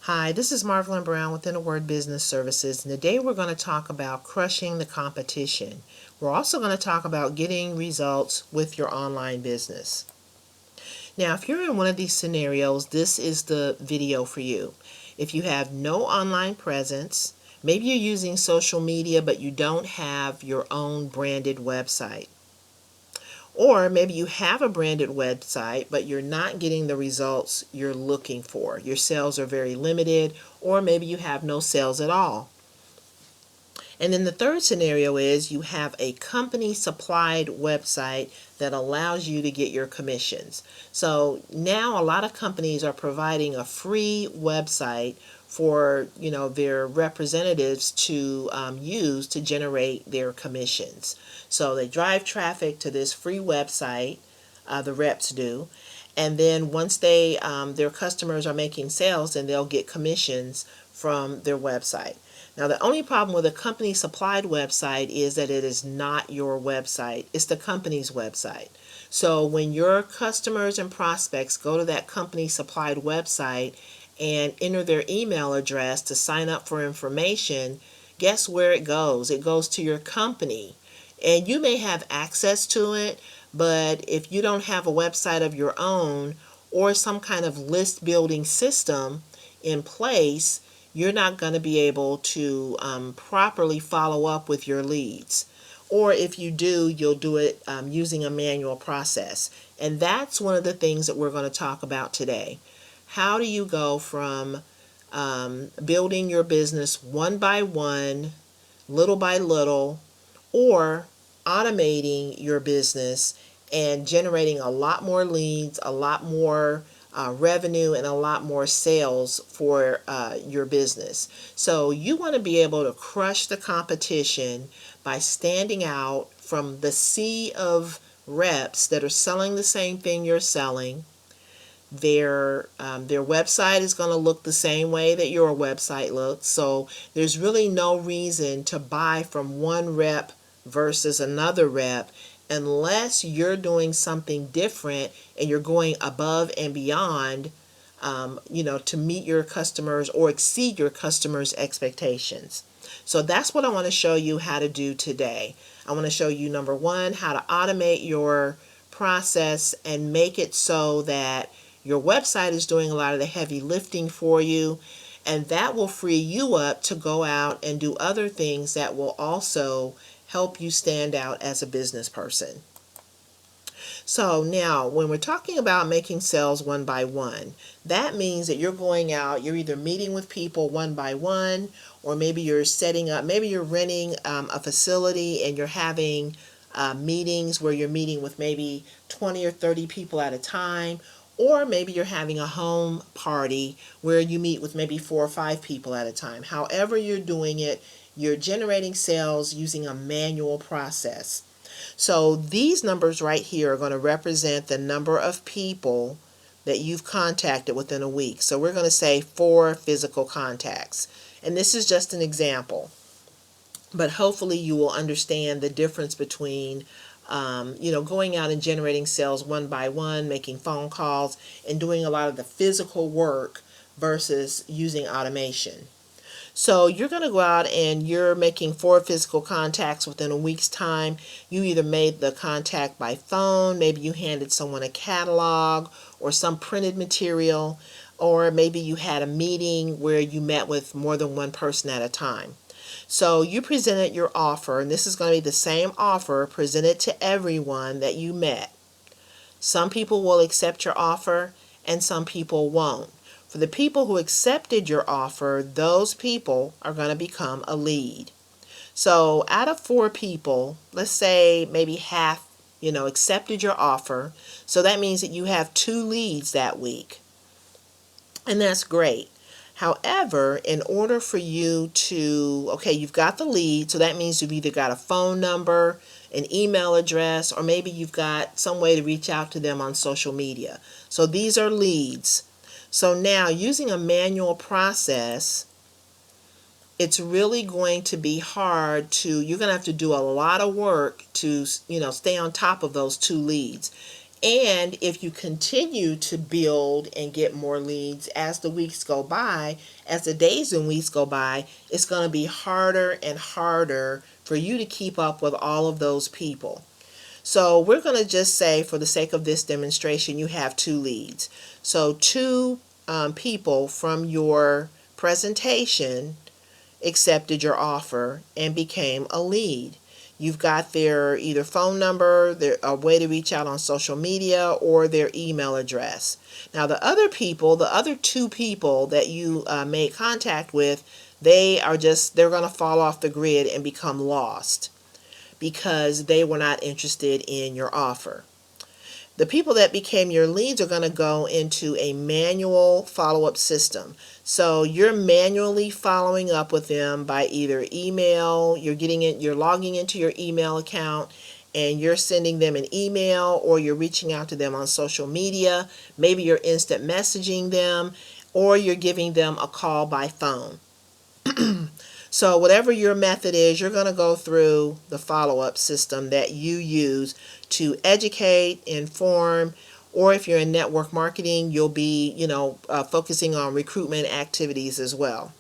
Hi, this is Marvelyn Brown with In a Word Business Services, and today we're going to talk about crushing the competition. We're also going to talk about getting results with your online business. Now, if you're in one of these scenarios, this is the video for you. If you have no online presence, maybe you're using social media but you don't have your own branded website. Or maybe you have a branded website, but you're not getting the results you're looking for. Your sales are very limited, or maybe you have no sales at all. And then the third scenario is you have a company supplied website that allows you to get your commissions. So now a lot of companies are providing a free website for their representatives to use to generate their commissions. So they drive traffic to this free website, the reps do, and then once their customers are making sales, then they'll get commissions from their website. Now, the only problem with a company supplied website is that it is not your website. It's the company's website. So when your customers and prospects go to that company supplied website and enter their email address to sign up for information, guess where it goes? It goes to your company. And you may have access to it, but if you don't have a website of your own or some kind of list building system in place, you're not going to be able to properly follow up with your leads. Or if you do, you'll do it using a manual process. And that's one of the things that we're going to talk about today. How do you go from building your business one by one, little by little, or automating your business and generating a lot more leads, a lot more revenue, and a lot more sales for your business. So you want to be able to crush the competition by standing out from the sea of reps that are selling the same thing you're selling. Their website is going to look the same way that your website looks. So there's really no reason to buy from one rep versus another rep unless you're doing something different and you're going above and beyond, to meet your customers or exceed your customers' expectations. So that's what I want to show you how to do today. I want to show you, number one, how to automate your process and make it so that your website is doing a lot of the heavy lifting for you, and that will free you up to go out and do other things that will also help you stand out as a business person. So now, when we're talking about making sales one by one, that means that you're going out, you're either meeting with people one by one, or maybe you're setting up, maybe you're renting a facility and you're having meetings where you're meeting with maybe 20 or 30 people at a time, or maybe you're having a home party where you meet with maybe 4 or 5 people at a time. However you're doing it, you're generating sales using a manual process. So these numbers right here are going to represent the number of people that you've contacted within a week. So we're going to say 4 physical contacts. And this is just an example. But hopefully you will understand the difference between going out and generating sales one by one, making phone calls, and doing a lot of the physical work versus using automation. So you're going to go out and you're making 4 physical contacts within a week's time. You either made the contact by phone, maybe you handed someone a catalog or some printed material, or maybe you had a meeting where you met with more than one person at a time. So you presented your offer, and this is going to be the same offer presented to everyone that you met. Some people will accept your offer and some people won't. For the people who accepted your offer, those people are going to become a lead. So out of 4 people, let's say maybe half, accepted your offer. So that means that you have 2 leads that week. And that's great. However, in order for you to, you've got the lead, so that means you've either got a phone number, an email address, or maybe you've got some way to reach out to them on social media. So these are leads. So now, using a manual process, it's really going to be hard you're going to have to do a lot of work to, stay on top of those 2 leads. And if you continue to build and get more leads as the weeks go by, as the days and weeks go by, it's going to be harder and harder for you to keep up with all of those people. So we're going to just say, for the sake of this demonstration, you have 2 leads. So 2 people from your presentation accepted your offer and became a lead. You've got their either phone number, their a way to reach out on social media, or their email address. Now the other people, the other 2 people that you made contact with, they're going to fall off the grid and become lost because they were not interested in your offer. The people that became your leads are going to go into a manual follow-up system. So you're manually following up with them by either email, you're logging into your email account and you're sending them an email, or you're reaching out to them on social media. Maybe you're instant messaging them, or you're giving them a call by phone. So whatever your method is, you're going to go through the follow-up system that you use to educate, inform, or if you're in network marketing, you'll be, focusing on recruitment activities as well.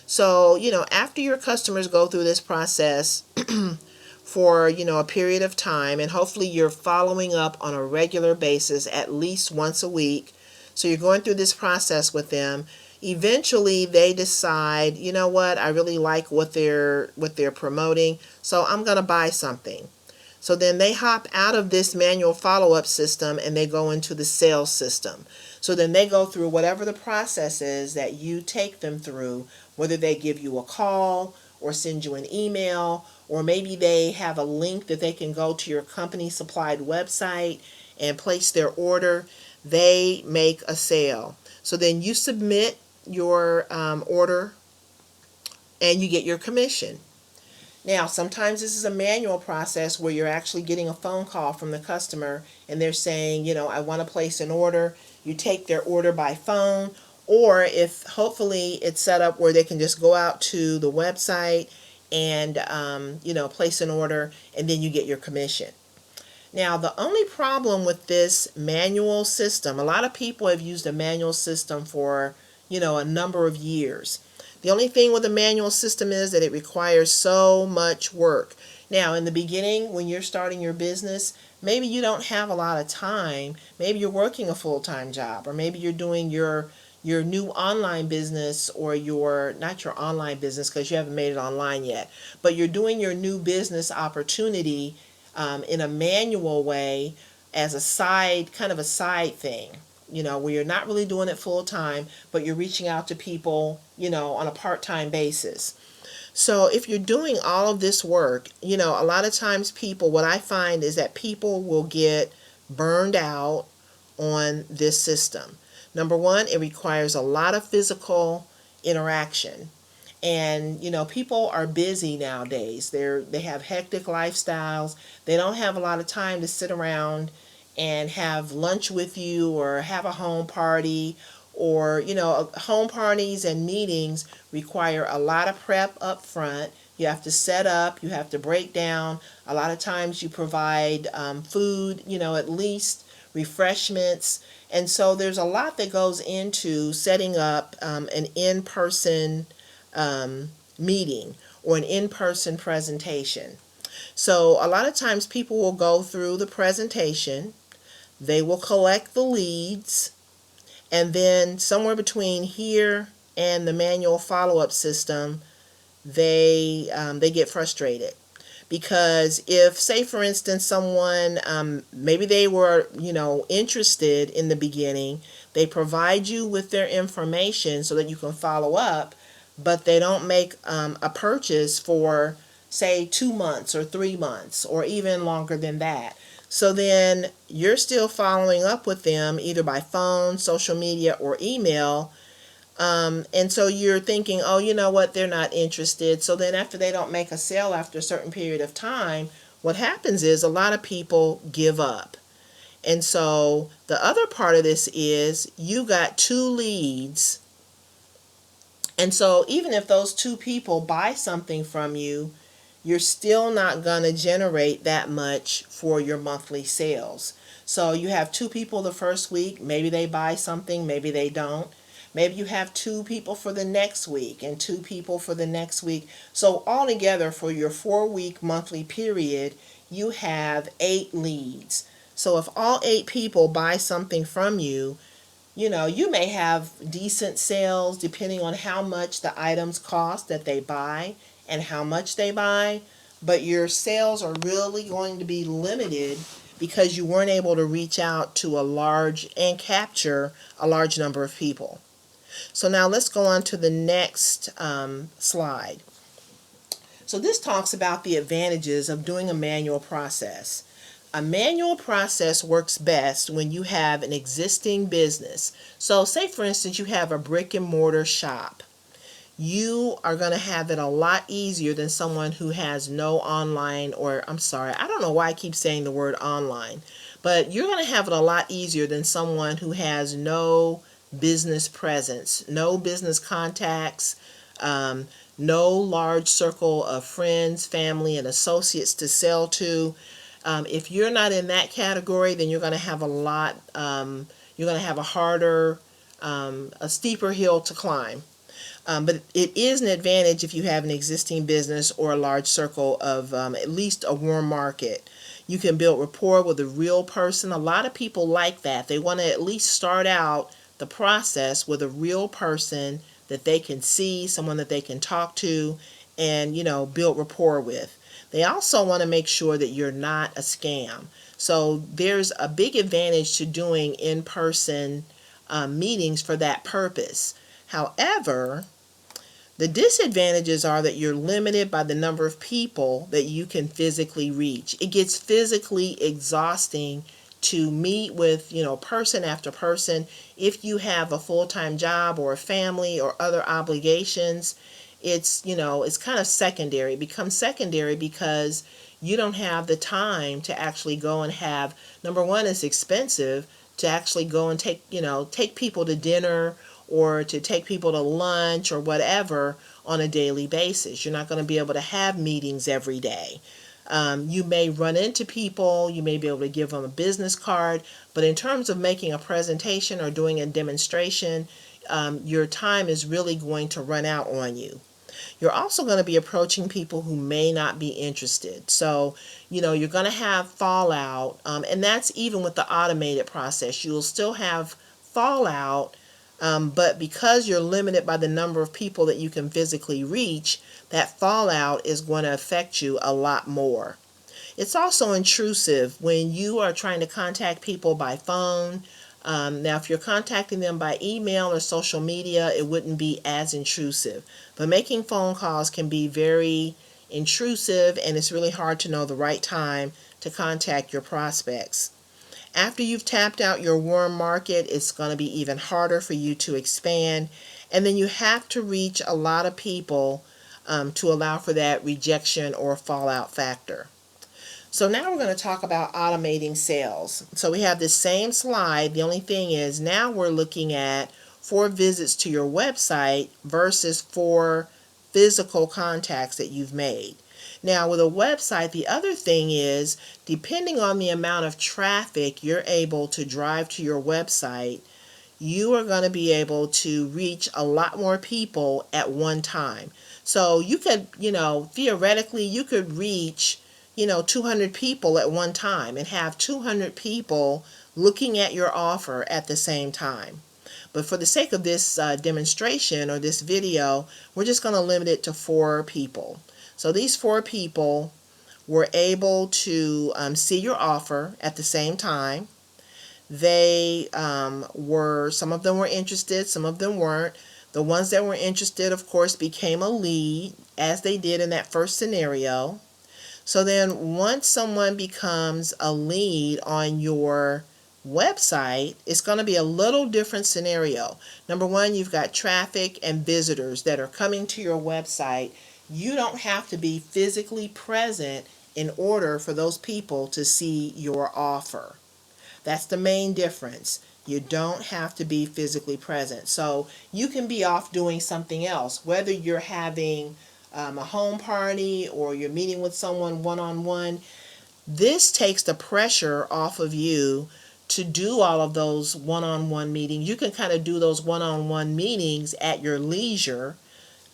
So, after your customers go through this process for, a period of time, and hopefully you're following up on a regular basis at least once a week. So you're going through this process with them. Eventually they decide, you know what, I really like what they're promoting, so I'm going to buy something. So then they hop out of this manual follow-up system and they go into the sales system. So then they go through whatever the process is that you take them through, whether they give you a call or send you an email, or maybe they have a link that they can go to your company supplied website and place their order. They make a sale. So then you submit your order and you get your commission. Now, sometimes this is a manual process where you're actually getting a phone call from the customer and they're saying, I want to place an order. You take their order by phone, or if hopefully it's set up where they can just go out to the website and, place an order, and then you get your commission. Now, the only problem with this manual system, a lot of people have used a manual system for, a number of years. The only thing with a manual system is that it requires so much work. Now, in the beginning, when you're starting your business, maybe you don't have a lot of time. Maybe you're working a full-time job, or maybe you're doing your new online business, or not your online business because you haven't made it online yet, but you're doing your new business opportunity in a manual way as a side thing, where you're not really doing it full time, but you're reaching out to people, on a part-time basis. So if you're doing all of this work, a lot of times what I find is that people will get burned out on this system. Number one, it requires a lot of physical interaction. And people are busy nowadays. They have hectic lifestyles. They don't have a lot of time to sit around and have lunch with you, or have a home party, or home parties and meetings require a lot of prep up front. You have to set up, you have to break down. A lot of times you provide food, at least refreshments. And so there's a lot that goes into setting up an in-person meeting or an in-person presentation. So a lot of times people will go through the presentation, they will collect the leads, and then somewhere between here and the manual follow-up system, they get frustrated. Because if, say for instance, someone, maybe they were, interested in the beginning, they provide you with their information so that you can follow up, but they don't make a purchase for, say, 2 months or 3 months or even longer than that. So then you're still following up with them either by phone, social media, or email. And so you're thinking, oh, you know what, they're not interested. So then after they don't make a sale after a certain period of time, what happens is a lot of people give up. And so the other part of this is you got 2 leads. And so even if those 2 people buy something from you, you're still not going to generate that much for your monthly sales. So you have two people the first week, maybe they buy something, maybe they don't. Maybe you have two people for the next week and two people for the next week. So altogether for your 4-week monthly period, you have 8 leads. So if all 8 people buy something from you, you may have decent sales depending on how much the items cost that they buy and how much they buy, but your sales are really going to be limited because you weren't able to reach out to a large and capture a large number of people. So now let's go on to the next slide. So this talks about the advantages of doing a manual process. A manual process works best when you have an existing business. So say for instance you have a brick and mortar shop. You are going to have it a lot easier than someone who has no online, or I'm sorry, I don't know why I keep saying the word online, but you're going to have it a lot easier than someone who has no business presence, no business contacts, no large circle of friends, family, and associates to sell to. If you're not in that category, then you're going to have you're going to have a harder, a steeper hill to climb. But it is an advantage if you have an existing business or a large circle of at least a warm market. You can build rapport with a real person. A lot of people like that. They want to at least start out the process with a real person that they can see, someone that they can talk to, and build rapport with. They also want to make sure that you're not a scam. So there's a big advantage to doing in-person meetings for that purpose. However, the disadvantages are that you're limited by the number of people that you can physically reach. It gets physically exhausting to meet with, person after person. If you have a full-time job or a family or other obligations, it's kind of secondary. It becomes secondary because you don't have the time to actually go and have, number one, it's expensive to actually go and take people to dinner or to take people to lunch or whatever on a daily basis. You're not going to be able to have meetings every day. You may run into people, you may be able to give them a business card, but in terms of making a presentation or doing a demonstration, your time is really going to run out on you. You're also going to be approaching people who may not be interested. So, you're going to have fallout, and that's even with the automated process. You'll still have fallout, but because you're limited by the number of people that you can physically reach, that fallout is going to affect you a lot more. It's also intrusive when you are trying to contact people by phone. Now, if you're contacting them by email or social media, it wouldn't be as intrusive. But making phone calls can be very intrusive, and it's really hard to know the right time to contact your prospects. After you've tapped out your warm market, it's going to be even harder for you to expand. And then you have to reach a lot of people to allow for that rejection or fallout factor. So now we're going to talk about automating sales. So we have this same slide. The only thing is now we're looking at 4 visits to your website versus 4 physical contacts that you've made. Now with a website, the other thing is, depending on the amount of traffic you're able to drive to your website, you are going to be able to reach a lot more people at one time. So you could, theoretically, you could reach 200 people at one time and have 200 people looking at your offer at the same time. But for the sake of this demonstration or this video, we're just going to limit it to 4 people. So these 4 people were able to see your offer at the same time. They some of them were interested, some of them weren't. The ones that were interested, of course, became a lead, as they did in that first scenario. So then once someone becomes a lead on your website, it's going to be a little different scenario. Number one, you've got traffic and visitors that are coming to your website. You don't have to be physically present in order for those people to see your offer. That's the main difference. You don't have to be physically present. So you can be off doing something else, whether you're having a home party or you're meeting with someone one-on-one. This takes the pressure off of you to do all of those one-on-one meetings. You can kind of do those one-on-one meetings at your leisure.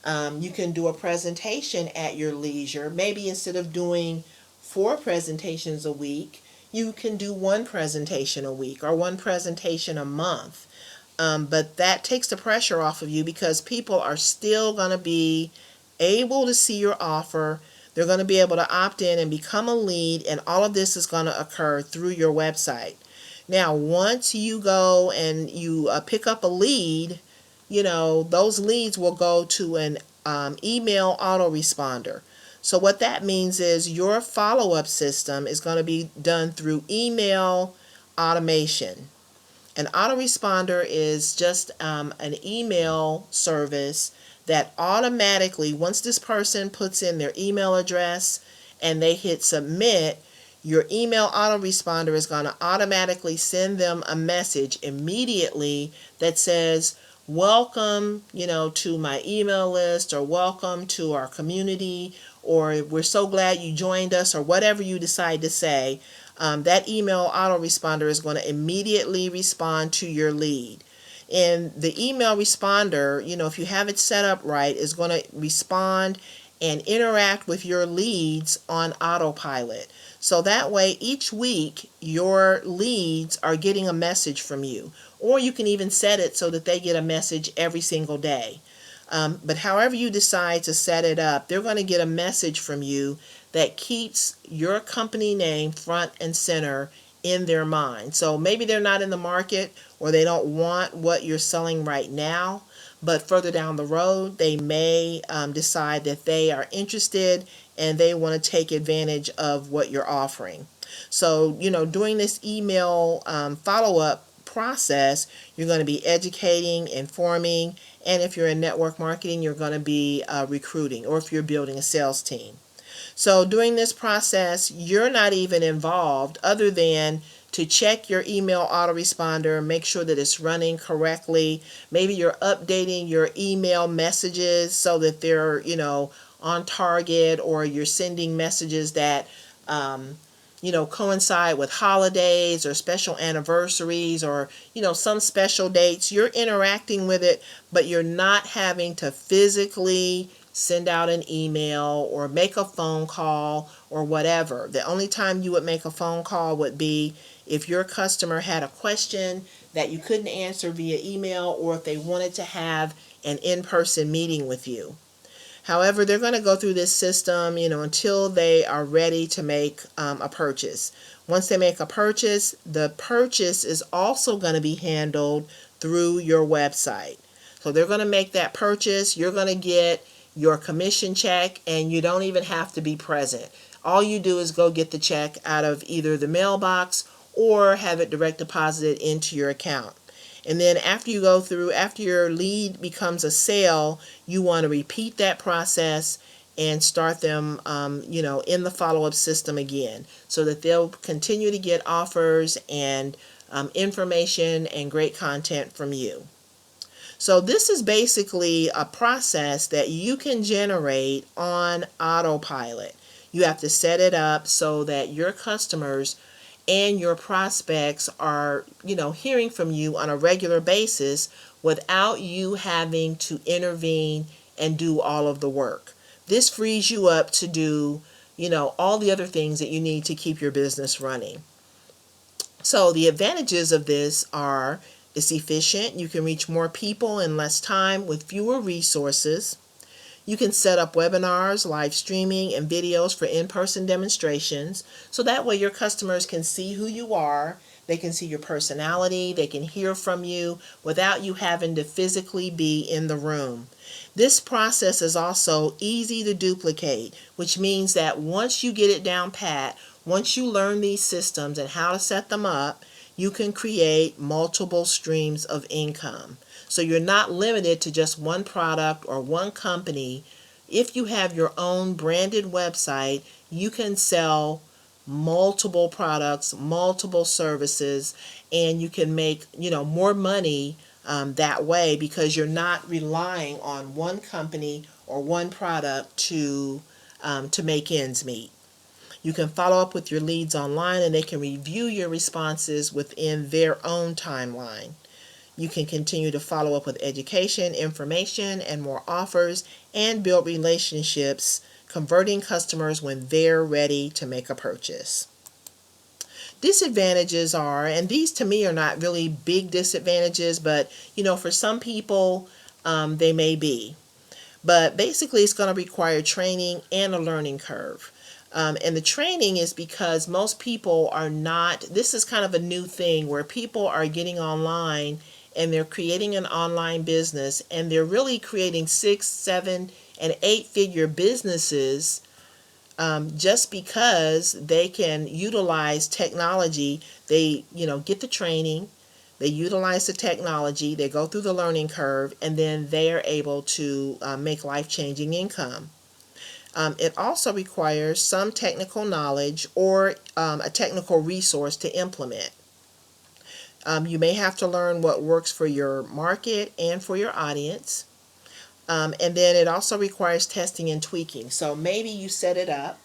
You can do a presentation at your leisure. Maybe instead of doing 4 presentations a week, you can do 1 presentation a week or 1 presentation a month. But that takes the pressure off of you because people are still going to be able to see your offer. They're going to be able to opt in and become a lead, and all of this is going to occur through your website. Now, once you go and you pick up a lead, those leads will go to an email autoresponder. So what that means is your follow-up system is going to be done through email automation. An autoresponder is just an email service that automatically, once this person puts in their email address and they hit submit, your email autoresponder is going to automatically send them a message immediately that says, welcome, to my email list, or welcome to our community, or we're so glad you joined us, or whatever you decide to say. That email autoresponder is going to immediately respond to your lead. And the email responder, if you have it set up right, is going to respond and interact with your leads on autopilot. So that way, each week, your leads are getting a message from you. Or you can even set it so that they get a message every single day. But however you decide to set it up, they're going to get a message from you that keeps your company name front and center in their mind. So maybe they're not in the market, or they don't want what you're selling right now, but further down the road, they may decide that they are interested and they want to take advantage of what you're offering. So, doing this email follow-up process, you're going to be educating, informing, and if you're in network marketing, you're going to be recruiting, or if you're building a sales team. So during this process, you're not even involved other than to check your email autoresponder, make sure that it's running correctly. Maybe you're updating your email messages so that they're, on target, or you're sending messages that, coincide with holidays or special anniversaries, or, some special dates. You're interacting with it, but you're not having to physically send out an email or make a phone call or whatever. The only time you would make a phone call would be if your customer had a question that you couldn't answer via email, or if they wanted to have an in-person meeting with you. However, they're going to go through this system, until they are ready to make a purchase. Once they make a purchase, the purchase is also going to be handled through your website. So they're going to make that purchase. You're going to get your commission check, and you don't even have to be present. All you do is go get the check out of either the mailbox or have it direct deposited into your account. And then after your lead becomes a sale, you want to repeat that process and start them, in the follow-up system again, so that they'll continue to get offers and information and great content from you. So this is basically a process that you can generate on autopilot. You have to set it up so that your customers and your prospects are, hearing from you on a regular basis without you having to intervene and do all of the work. This frees you up to do, all the other things that you need to keep your business running. So the advantages of this are: it's efficient. You can reach more people in less time with fewer resources. You can set up webinars, live streaming, and videos for in-person demonstrations. So that way your customers can see who you are. They can see your personality. They can hear from you without you having to physically be in the room. This process is also easy to duplicate, which means that once you get it down pat, once you learn these systems and how to set them up, you can create multiple streams of income. So you're not limited to just one product or one company. If you have your own branded website, you can sell multiple products, multiple services, and you can make, more money that way, because you're not relying on one company or one product to make ends meet. You can follow up with your leads online, and they can review your responses within their own timeline. You can continue to follow up with education, information, and more offers, and build relationships, converting customers when they're ready to make a purchase. Disadvantages are, and these to me are not really big disadvantages, but for some people, they may be. But basically, it's going to require training and a learning curve. And the training is because most people are not, this is kind of a new thing where people are getting online and they're creating an online business, and they're really creating 6, 7, and 8-figure businesses just because they can utilize technology. They, get the training, they utilize the technology, they go through the learning curve, and then they are able to make life-changing income. It also requires some technical knowledge or a technical resource to implement. You may have to learn what works for your market and for your audience. And then it also requires testing and tweaking. So maybe you set it up,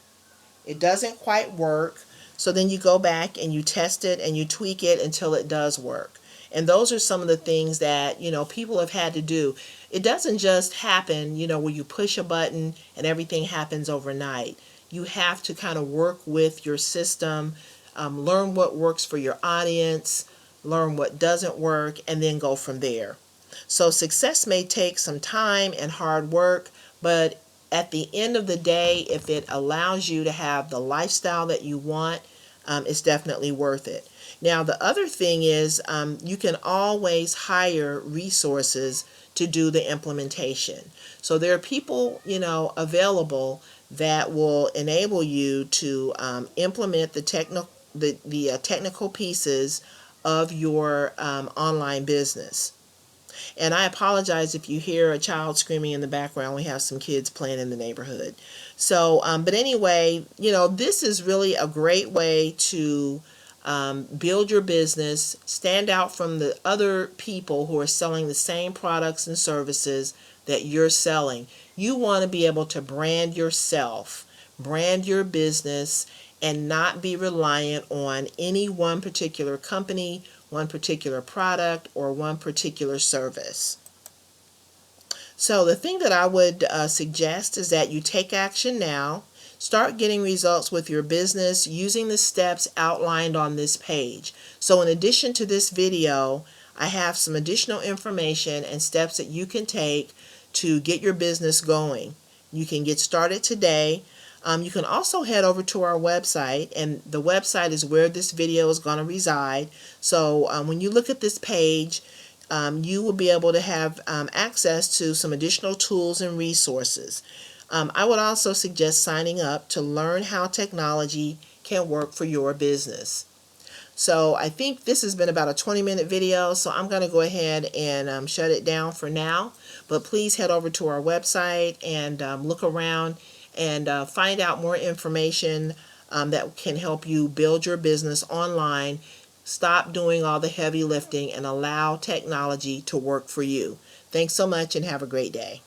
it doesn't quite work, so then you go back and you test it and you tweak it until it does work. And those are some of the things that, people have had to do. It doesn't just happen, where you push a button and everything happens overnight. You have to kind of work with your system, learn what works for your audience, learn what doesn't work, and then go from there. So success may take some time and hard work, but at the end of the day, if it allows you to have the lifestyle that you want, it's definitely worth it. Now, the other thing is you can always hire resources to do the implementation. So there are people, available that will enable you to implement the technical pieces of your online business. And I apologize if you hear a child screaming in the background. We have some kids playing in the neighborhood. So, but anyway, this is really a great way to build your business, stand out from the other people who are selling the same products and services that you're selling. You want to be able to brand yourself, brand your business, and not be reliant on any one particular company, one particular product, or one particular service. So the thing that I would suggest is that you take action now. Start getting results with your business using the steps outlined on this page. So in addition to this video, I have some additional information and steps that you can take to get your business going. You can get started today. You can also head over to our website, and the website is where this video is going to reside. So when you look at this page, you will be able to have access to some additional tools and resources. I would also suggest signing up to learn how technology can work for your business. So I think this has been about a 20-minute video, so I'm going to go ahead and shut it down for now. But please head over to our website and look around and find out more information that can help you build your business online. Stop doing all the heavy lifting and allow technology to work for you. Thanks so much and have a great day.